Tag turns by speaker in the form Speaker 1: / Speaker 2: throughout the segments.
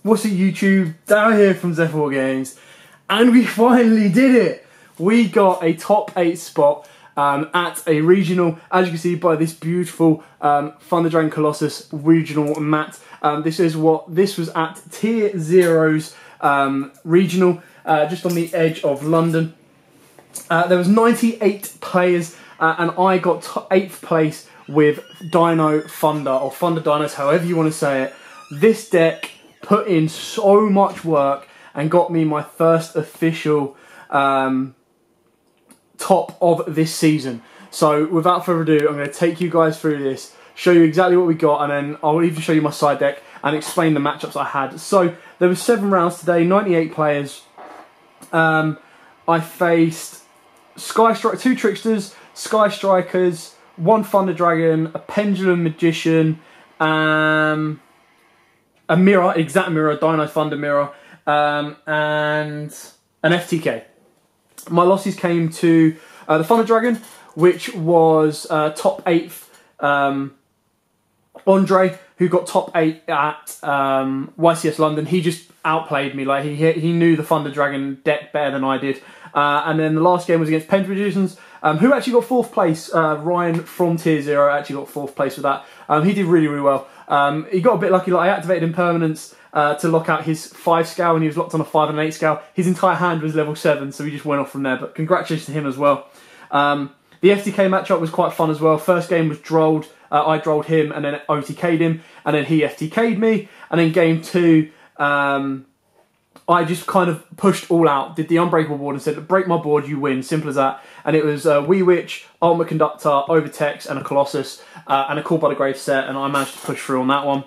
Speaker 1: What's it, YouTube? Down here from Zephyr Wargames, and we finally did it! We got a top 8 spot at a regional, as you can see by this beautiful Thunder Dragon Colossus regional mat. This was at Tier 0's regional, just on the edge of London. There was 98 players, and I got 8th place with Dino Thunder, or Thunder Dinos, however you want to say it. This deck put in so much work and got me my first official top of this season. So without further ado, I'm going to take you guys through this, show you exactly what we got, and then I'll even show you my side deck and explain the matchups I had. So there were 7 rounds today, 98 players. I faced 2 Tricksters, Sky Strikers, 1 Thunder Dragon, a Pendulum Magician, a mirror, exact mirror, Dino Thunder mirror, and an FTK. My losses came to the Thunder Dragon, which was top 8th, Andre, who got top 8 at YCS London. He just outplayed me. Like he knew the Thunder Dragon deck better than I did. And then the last game was against Pendulum Magicians, who actually got 4th place. Ryan from Tier 0 actually got 4th place with that. He did really, really well. He got a bit lucky. Like I activated Impermanence to lock out his 5 scale, and he was locked on a 5 and an 8 scale. His entire hand was level 7, so he just went off from there. But congratulations to him as well. The FTK matchup was quite fun as well. First game was drolled. I drolled him and then OTK'd him, and then he FTK'd me. And then game 2, I just kind of pushed all out, did the unbreakable board and said, break my board, you win, simple as that. And it was YUGIOH, Ultimate Conductor, Overtex, and a Colossus, and a Call by the Grave set, and I managed to push through on that one.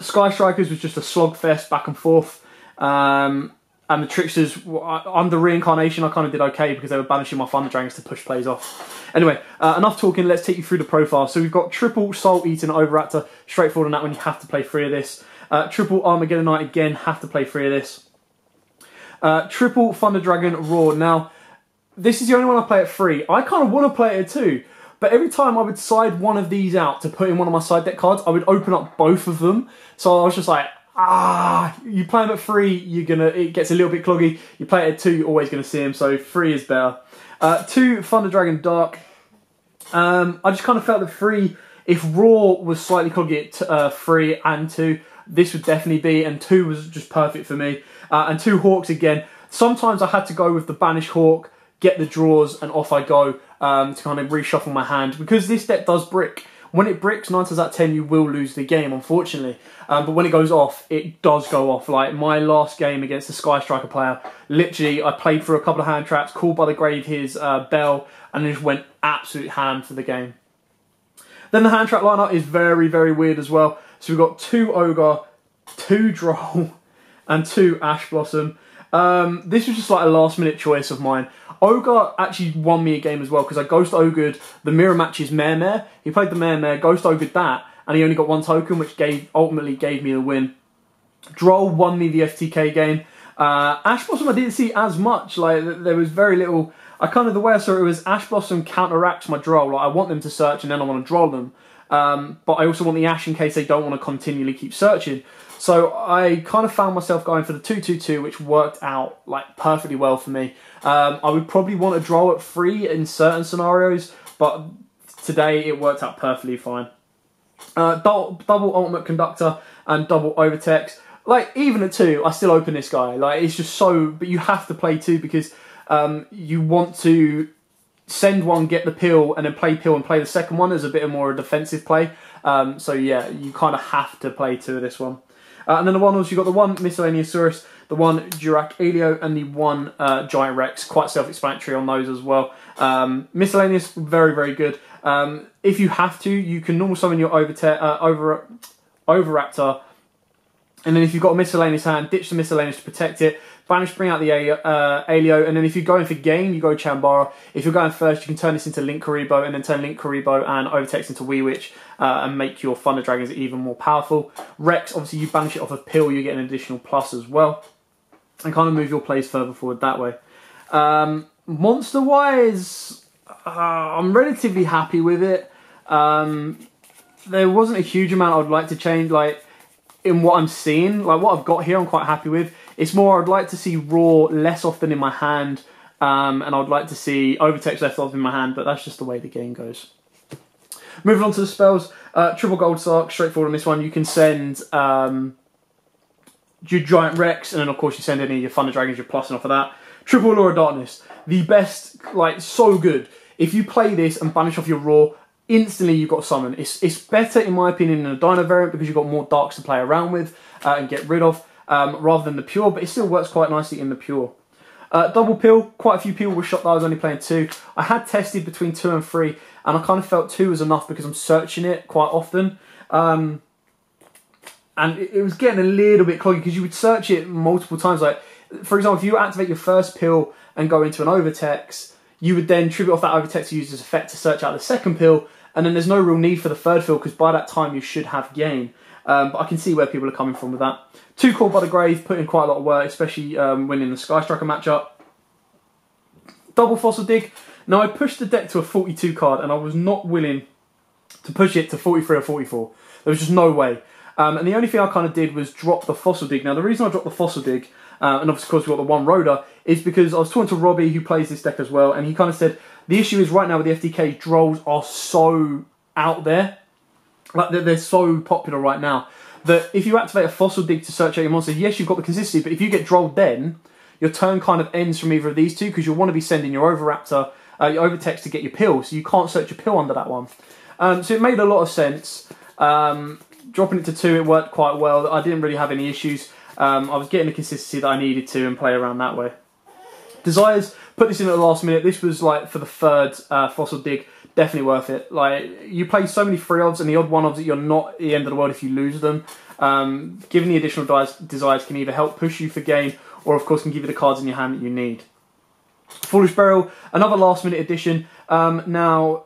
Speaker 1: Sky Strikers was just a slogfest back and forth, and the Tricksters, under Reincarnation, I kind of did okay because they were banishing my Thunder Dragons to push plays off. Anyway, enough talking, let's take you through the profile. So we've got triple Soul Eating Overraptor, straightforward on that one, you have to play 3 of this. Triple Armageddonite, again, have to play 3 of this. Triple Thunder Dragon Raw. Now, this is the only one I play at 3. I kind of want to play it at 2, but every time I would side one of these out to put in one of my side deck cards, I would open up both of them. So I was just like, you play them at 3, it gets a little bit cloggy. You play it at 2, you're always going to see them, so 3 is better. 2 Thunder Dragon Dark. I just kind of felt that 3, if Raw was slightly cloggy at 3 and 2, this would definitely be, and 2 was just perfect for me. And 2 Hawks again. Sometimes I had to go with the Banished Hawk, get the draws, and off I go to kind of reshuffle my hand. Because this deck does brick. When it bricks, 9 times out of 10, you will lose the game, unfortunately. But when it goes off, it does go off. Like my last game against the Sky Striker player, literally, I played through a couple of hand traps, called by the grave his bell, and just went absolute ham for the game. Then the hand trap lineup is very, very weird as well. So we've got 2 Ogre, 2 Droll, and 2 Ash Blossom. This was just like a last minute choice of mine. Ogre actually won me a game as well because I Ghost Ogred the mirror matches Mare. He played the Mare, Ghost Ogred that, and he only got 1 token, which ultimately gave me the win. Droll won me the FTK game. Ash Blossom I didn't see as much. Like there was very little. The way I saw it was Ash Blossom counteracts my Droll. Like I want them to search and then I want to droll them. But I also want the Ash in case they don't want to continually keep searching. So I kind of found myself going for the 2-2-2, which worked out like perfectly well for me. I would probably want a draw at 3 in certain scenarios, but today it worked out perfectly fine. Double Ultimate Conductor and double Overtex. Like even at 2, I still open this guy. Like it's just so, but you have to play 2 because you want to send one, get the pill, and then play pill and play the second one as a bit more a defensive play. So yeah, you kind of have to play 2 of this one. And then the one was, you've got the 1 Miscellaneousaurus, the 1 Durac Elio, and the 1 Giant Rex. Quite self-explanatory on those as well. Miscellaneous, very, very good. If you have to, you can normal summon your Overraptor, and then if you've got a Miscellaneous hand, ditch the Miscellaneous to protect it. Banish, bring out the Alio, and then if you're going for game, you go Chambara. If you're going first, you can turn this into Link Karibo, and then turn Link Karibo and Overtex into YUGIOH, and make your Thunder Dragons even more powerful. Rex, obviously you banish it off of pill, you get an additional plus as well, and kind of move your plays further forward that way. Monster-wise, I'm relatively happy with it. There wasn't a huge amount I'd like to change. Like in what I'm seeing. Like what I've got here I'm quite happy with. It's more I'd like to see Raw less often in my hand, and I'd like to see Overtext less often in my hand, but that's just the way the game goes. Moving on to the spells, triple gold sark, straightforward on this one. You can send your Giant Rex, and then of course you send any of your Thunder Dragons, you're plussing off of that. Triple Allure of Darkness, the best, like so good. If you play this and banish off your Raw, instantly you've got summon. It's better in my opinion than a Dino variant because you've got more darks to play around with and get rid of, rather than the pure, but it still works quite nicely in the pure. Double pill, quite a few people were shocked that I was only playing 2. I had tested between 2 and 3, and I kind of felt 2 was enough because I'm searching it quite often. And it was getting a little bit cloggy because you would search it multiple times. Like, for example, if you activate your first pill and go into an Overtext, you would then tribute off that Overtext to use as effect to search out the second pill, and then there's no real need for the third pill because by that time you should have gain. But I can see where people are coming from with that. 2 Called by the Grave, put in quite a lot of work, especially winning the Sky Striker matchup. Double Fossil Dig. Now I pushed the deck to a 42 card and I was not willing to push it to 43 or 44. There was just no way. And the only thing I kind of did was drop the Fossil Dig. Now the reason I dropped the Fossil Dig, and of course we've got the one Rhoda, is because I was talking to Robbie who plays this deck as well, and he kind of said, the issue is right now with the FDK, Drolls are so out there. Like they're so popular right now that if you activate a Fossil Dig to search out your monster, yes, you've got the consistency, but if you get Drolled then, your turn kind of ends from either of these two because you'll want to be sending your Overraptor, your Overtext to get your pill, so you can't search your pill under that one. So it made a lot of sense. Dropping it to 2, it worked quite well. I didn't really have any issues. I was getting the consistency that I needed to and play around that way. Desires, put this in at the last minute. This was like for the 3rd Fossil Dig. Definitely worth it. Like you play so many 3 odds and the odd 1 odds that you're not at the end of the world if you lose them. Giving the additional desires can either help push you for game or of course can give you the cards in your hand that you need. Foolish Burial, another last minute addition. Now,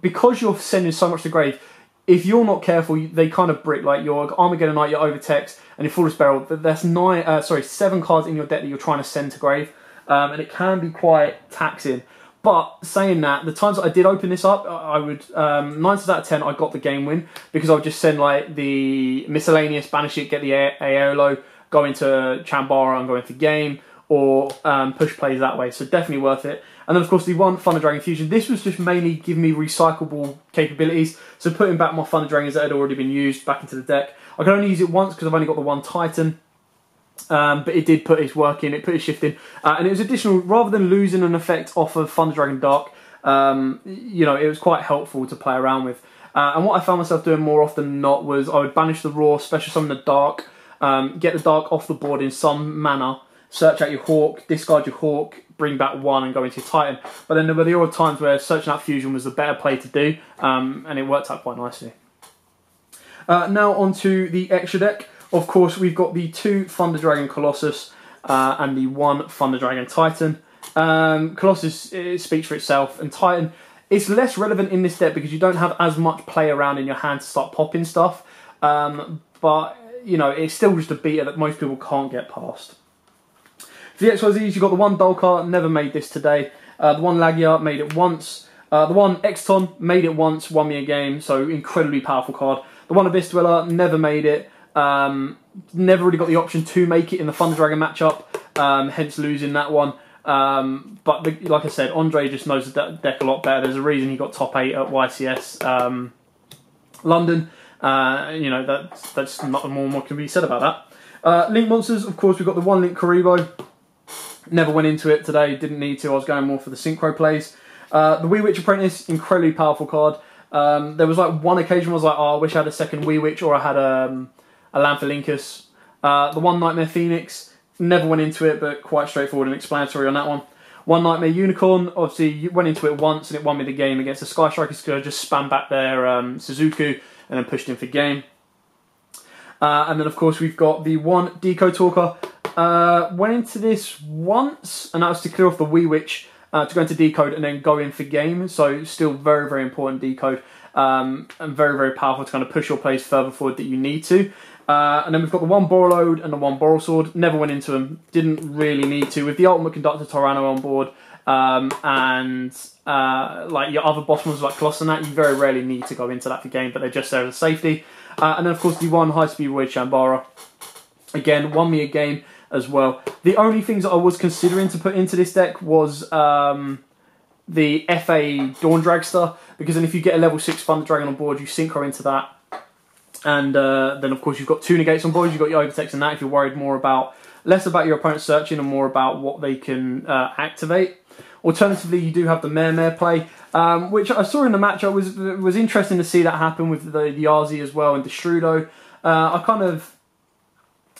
Speaker 1: because you're sending so much to grave, if you're not careful, they kind of brick. Like your Armageddon Knight, your Overtext, and your Foolish Burial. That's 7 cards in your deck that you're trying to send to grave, and it can be quite taxing. But saying that, the times that I did open this up, I would 9 times out of 10 I got the game win because I would just send like the miscellaneous, banish it, get the Aeolo, go into Chambara and go into game, or push plays that way. So definitely worth it. And then of course the one Thunder Dragon Fusion. This was just mainly giving me recyclable capabilities. So putting back my Thunder Dragons that had already been used back into the deck. I can only use it once because I've only got the one Titan. But it did put its work in, it put its shift in. And it was additional, rather than losing an effect off of Thunder Dragon Dark, you know, it was quite helpful to play around with. And what I found myself doing more often than not was I would banish the Raw, special summon the Dark, get the Dark off the board in some manner, search out your Hawk, discard your Hawk, bring back 1 and go into your Titan. But then there were the odd times where searching out Fusion was the better play to do, and it worked out quite nicely. Now onto the extra deck. Of course, we've got the 2 Thunder Dragon Colossus and the 1 Thunder Dragon Titan. Colossus, it speaks for itself, and Titan, it's less relevant in this deck because you don't have as much play around in your hand to start popping stuff. But, you know, it's still just a beta that most people can't get past. For the XYZs, you've got the 1 Dolkar, never made this today. The 1 Lagia, made it once. The 1 Exton, made it once, won me a game, so incredibly powerful card. The 1 Abyss Dweller, never made it. Never really got the option to make it in the Thunder Dragon matchup, hence losing that one. But like I said, Andre just knows the deck a lot better. There's a reason he got top 8 at YCS London. You know, that's not more can be said about that. Link monsters, of course, we've got the 1 Link Karibo. Never went into it today, didn't need to. I was going more for the synchro plays. The Wee Witch Apprentice, incredibly powerful card. There was like one occasion where I was like, oh, I wish I had a second Wee Witch or I had a Lamphalinkus. The 1 Nightmare Phoenix, never went into it, but quite straightforward and explanatory on that one. 1 Nightmare Unicorn, obviously went into it once and it won me the game against the Sky Strikers because I just spam back their Suzuku and then pushed in for game. And then of course we've got the 1 Deco Talker. Went into this once, and that was to clear off the Wee Witch to go into decode and then go in for game. So still very, very important decode, and very, very powerful to kind of push your plays further forward that you need to. And then we've got the 1 Borrowload and the 1 Borrow Sword. Never went into them, didn't really need to. With the Ultimate Conductor Tyranno on board, and like your other boss ones like Colossus and that, you very rarely need to go into that for game, but they're just there as a safety. And then of course the one high-speed Void Shambara. Again, won me a game as well. The only things that I was considering to put into this deck was the FA Dawn Dragster, because then if you get a level 6 Thunder Dragon on board, you synchro into that. And then of course you've got 2 negates on board, you've got your overtext and that if you're worried less about your opponent searching and more about what they can activate. Alternatively, you do have the Mare play, which I saw in the match. It was interesting to see that happen with the Yazi as well and Destrudo. I kind of,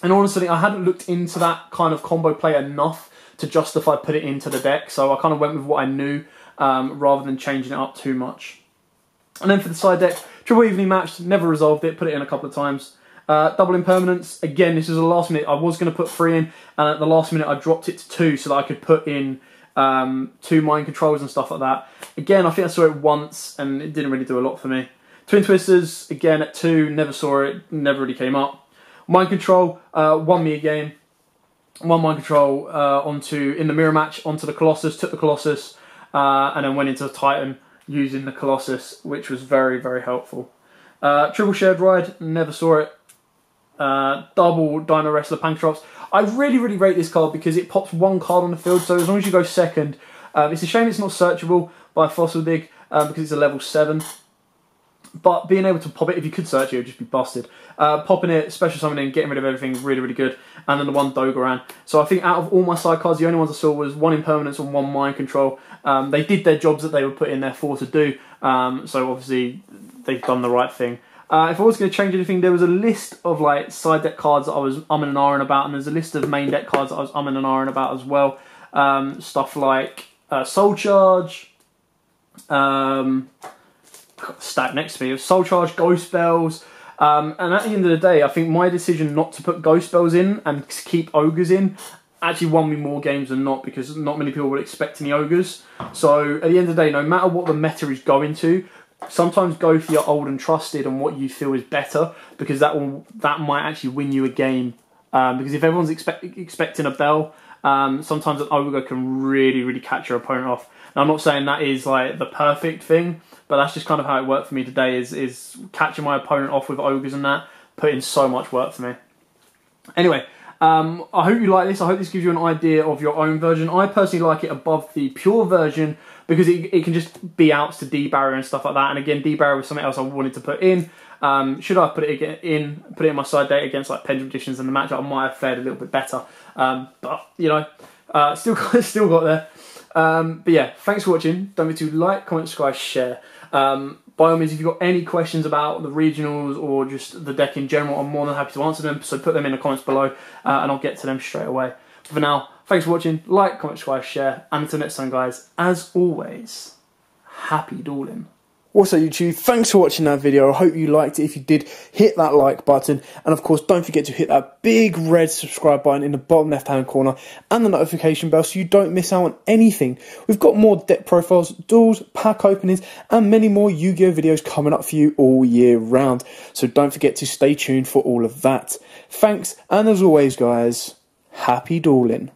Speaker 1: and honestly, I hadn't looked into that kind of combo play enough to justify put it into the deck, so I kind of went with what I knew rather than changing it up too much. And then for the side deck, triple evenly matched, never resolved it, put it in a couple of times. Double impermanence, again, this was the last minute. I was going to put 3 in, and at the last minute I dropped it to 2 so that I could put in 2 mind controls and stuff like that. Again, I think I saw it once and it didn't really do a lot for me. Twin Twisters, again at 2, never saw it, never really came up. Mind control, won me a game. 1 mind control in the mirror match onto the Colossus, took the Colossus, and then went into the Titan using the Colossus, which was very, very helpful. Triple shared ride, never saw it. Double Dino Wrestler Pankratrops. I really, really rate this card because it pops 1 card on the field, so as long as you go second, it's a shame it's not searchable by Fossil Dig because it's a level 7. But being able to pop it, if you could search it, it would just be busted. Popping it, special summoning, getting rid of everything, really, really good. And then the 1 Dogoran. So I think out of all my side cards, the only ones I saw was 1 Impermanence and 1 Mind Control. They did their jobs that they were put in there for to do. So obviously, they've done the right thing. If I was going to change anything, there was a list of like side deck cards that I was umming and ahhing about, and there's a list of main deck cards that I was umming and ahhing about as well. Stuff like Soul Charge, stacked next to me, Soul Charge, Ghost Bells, and at the end of the day, I think my decision not to put Ghost Bells in and keep Ogres in actually won me more games than not, because not many people would expect any Ogres. So at the end of the day, no matter what the meta is going to, sometimes go for your old and trusted and what you feel is better, because that might actually win you a game. Because if everyone's expecting a Bell, sometimes an Ogre can really, really catch your opponent off. Now, I'm not saying that is like the perfect thing, but that's just kind of how it worked for me today, is catching my opponent off with Ogres and that, put in so much work for me. Anyway, I hope you like this. I hope this gives you an idea of your own version. I personally like it above the pure version because it can just be outs to D-Barrier and stuff like that. And again, D-Barrier was something else I wanted to put in. Should I put it in my side deck against like Pendulum Editions, and the matchup I might have fared a little bit better. But, you know, still got there. But yeah, thanks for watching. Don't forget to like, comment, subscribe, share. By all means, if you've got any questions about the regionals or just the deck in general, I'm more than happy to answer them. So put them in the comments below and I'll get to them straight away. But for now, thanks for watching. Like, comment, subscribe, share. And until next time, guys, as always, happy dueling. What's up, YouTube? Thanks for watching that video. I hope you liked it. If you did, hit that like button. And of course, don't forget to hit that big red subscribe button in the bottom left-hand corner and the notification bell so you don't miss out on anything. We've got more deck profiles, duels, pack openings, and many more Yu-Gi-Oh! Videos coming up for you all year round. So don't forget to stay tuned for all of that. Thanks, and as always, guys, happy dueling.